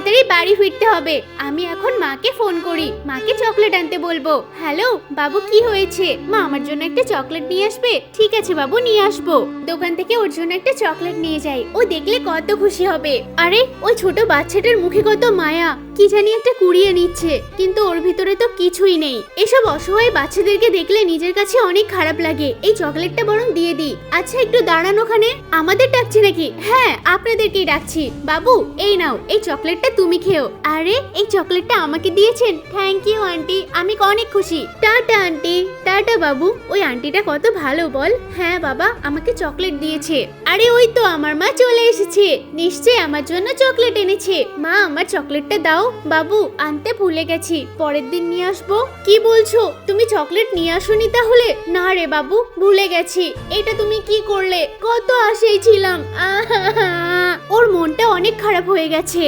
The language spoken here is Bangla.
তাড়াতাড়ি বাড়ি ফিরতে হবে। আমি এখন মাকে ফোন করি, মাকে চকলেট আনতে বলবো। হ্যালো বাবু, কি হয়েছে? মা আমার জন্য একটা চকলেট নিয়ে আসবে? ঠিক আছে বাবু, নিয়ে আসবো। দোকান থেকে ওর জন্য একটা চকলেট নিয়ে যাই, ও দেখলে কত খুশি হবে। আরে ওই ছোট বাচ্চাটার মুখে কত মায়া, কি জানি একটা কুড়িয়ে নিচ্ছে, কিন্তু ওর ভিতরে তো কিছুই নেই। এসব অসহায় বাচ্চাদেরকে দেখলে নিজের কাছে অনেক খারাপ লাগে। এই চকলেটটা বরং দিয়ে দিই। আচ্ছা একটু দাঁড়ান, ওখানে আমাদের ডাকছে নাকি? হ্যাঁ, আপনাদেরকেই ডাকছি। বাবু এই নাও, এই চকলেটটা তুমি খেও। আরে এই চকলেটটা আমাকে দিয়েছেন? থ্যাংক ইউ আন্টি, আমি অনেক খুশি। Tata aunty. টাটা বাবু। ওই আন্টিটা কত ভালো বল। হ্যাঁ বাবা, আমাকে চকলেট দিয়েছে। আরে ওই তো আমার মা চলে এসেছে, নিশ্চয়ই আমার জন্য চকলেট এনেছে। মা আমার চকলেটটা দাও। বাবু আনতে ভুলে গেছি, পরের দিন নিয়ে আসবো। কি বলছো, তুমি চকলেট নিয়ে আসোনি তাহলে? না রে বাবু, ভুলে গেছি। এটা তুমি কি করলে? কত আশায় ছিলাম। ওর মনটা অনেক খারাপ হয়ে গেছে।